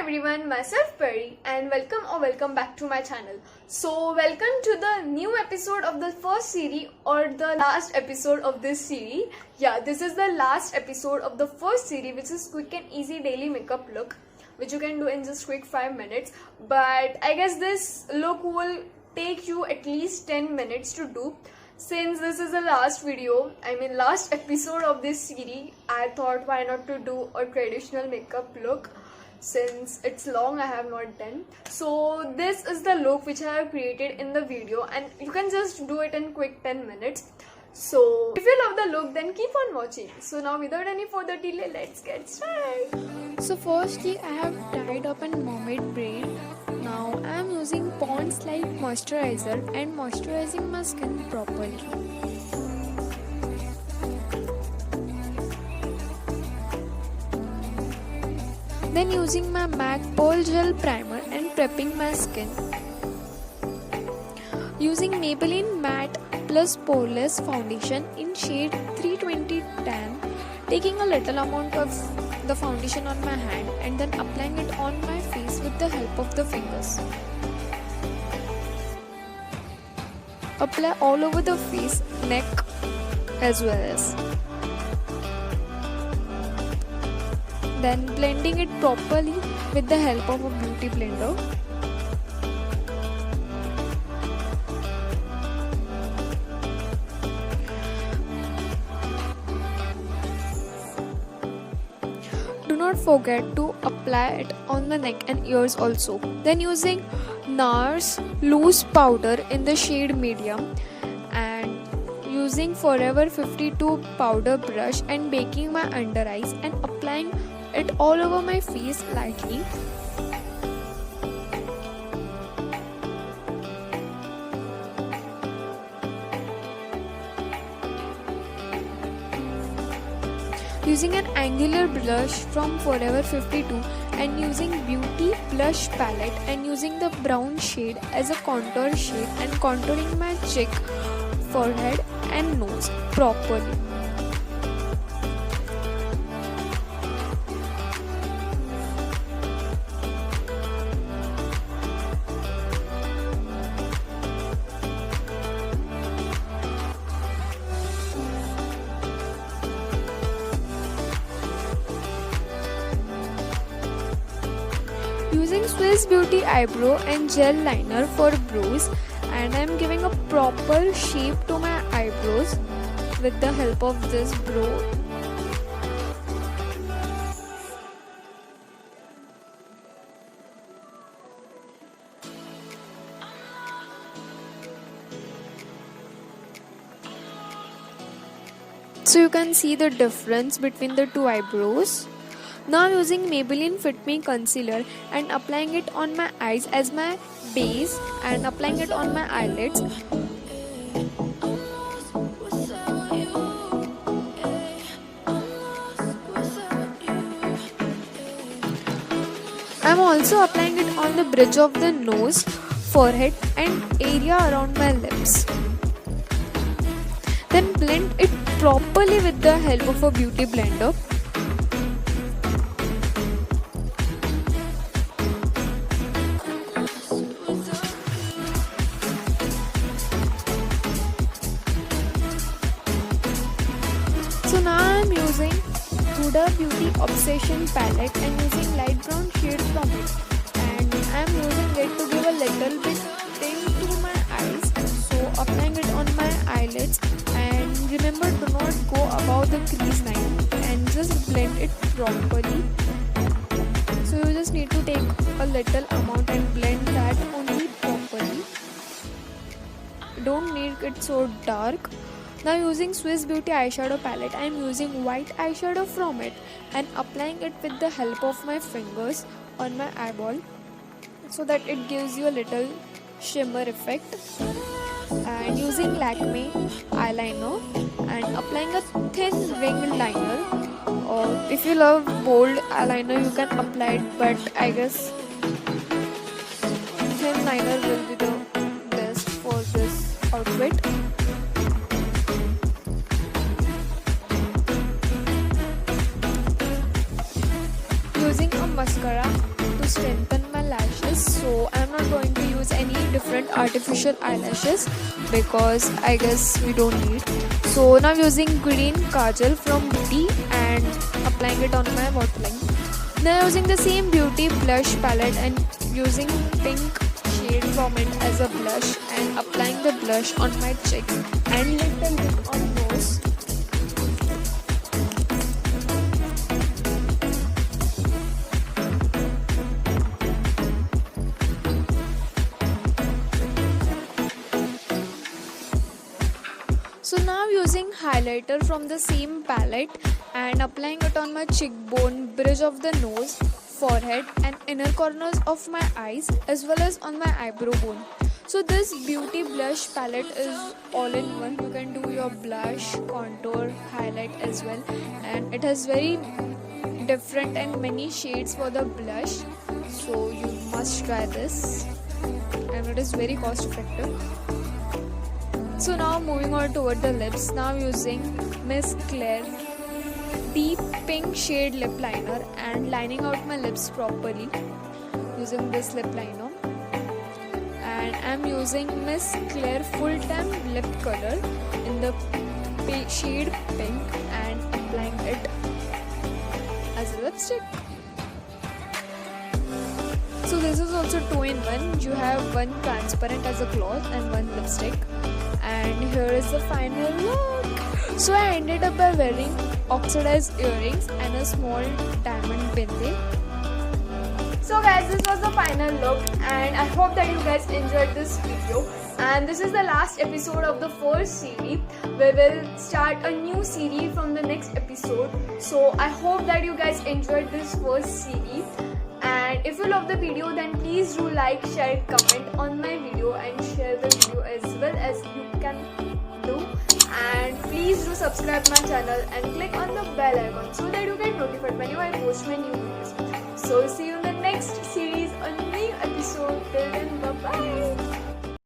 everyone, myself Peri and welcome back to my channel. So welcome to the new episode of the first series or the last episode of this series. Yeah, this is the last episode of the first series, which is quick and easy daily makeup look, which you can do in just quick 5 minutes. But I guess this look will take you at least 10 minutes to do. Since this is the last episode of this series, I thought why not to do a traditional makeup look since it's long I have not done. So this is the look which I have created in the video and you can just do it in quick 10 minutes. So if you love the look, then keep on watching. So now without any further delay, let's get started. So firstly, I have tied up a mermaid braid. Now I am using Pond's Light moisturizer and moisturizing my skin properly. Then using my MAC Pearl Gel primer and prepping my skin. Using Maybelline Matte Plus Poreless Foundation in shade 320 Tan. Taking a little amount of the foundation on my hand and then applying it on my face with the help of the fingers. Apply all over the face, neck as well as. Then blending it properly with the help of a beauty blender. Do not forget to apply it on the neck and ears also. Then using NARS loose powder in the shade medium and using Forever 52 powder brush and baking my under eyes and applying it all over my face lightly. Using an angular blush from Forever 52 and using Beauty Blush palette and using the brown shade as a contour shade and contouring my cheek, forehead and nose properly. Using Swiss Beauty eyebrow and gel liner for brows, and I am giving a proper shape to my eyebrows with the help of this brow. So you can see the difference between the two eyebrows. Now using Maybelline Fit Me Concealer and applying it on my eyes as my base and applying it on my eyelids. I am also applying it on the bridge of the nose, forehead and area around my lips. Then blend it properly with the help of a beauty blender. So now I am using Huda Beauty Obsession palette and using light brown shade from it, and I am using it to give a little bit tint to my eyes. So applying it on my eyelids, and remember do not go above the crease line and just blend it properly. So you just need to take a little amount and blend that only properly. Don't make it so dark. Now using Swiss Beauty eyeshadow palette, I am using white eyeshadow from it and applying it with the help of my fingers on my eyeball so that it gives you a little shimmer effect. And using Lakme eyeliner and applying a thin wing liner, or if you love bold eyeliner you can apply it, but I guess thin liner will be the best for this outfit. Using a mascara to to strengthen my lashes, so I'm not going to use any different artificial eyelashes because I guess we don't need. So now using green kajal from Beauty and applying it on my waterline. Now using the same Beauty blush palette and using pink shade from it as a blush and applying the blush on my cheek and little bit on nose. So now using highlighter from the same palette and applying it on my cheekbone, bridge of the nose, forehead and inner corners of my eyes as well as on my eyebrow bone. So this Beauty blush palette is all in one. You can do your blush, contour, highlight as well, and it has very different and many shades for the blush. So you must try this, and it is very cost effective. So now moving on toward the lips, now using Miss Claire deep pink shade lip liner and lining out my lips properly using this lip liner. And I'm using Miss Claire full time lip color in the shade pink and applying it as a lipstick. So this is also 2-in-1. You have one transparent as a cloth and one lipstick. And here is the final look. So I ended up by wearing oxidized earrings and a small diamond bindi. So guys, this was the final look and I hope that you guys enjoyed this video. And this is the last episode of the first series. We will start a new series from the next episode. So I hope that you guys enjoyed this first series. And if you love the video, then please do like, share, comment on my video and share the video as well as you can do. And please do subscribe my channel and click on the bell icon so that you get notified whenever I post my new videos. So see you in the next series, a new episode. Till then, bye bye.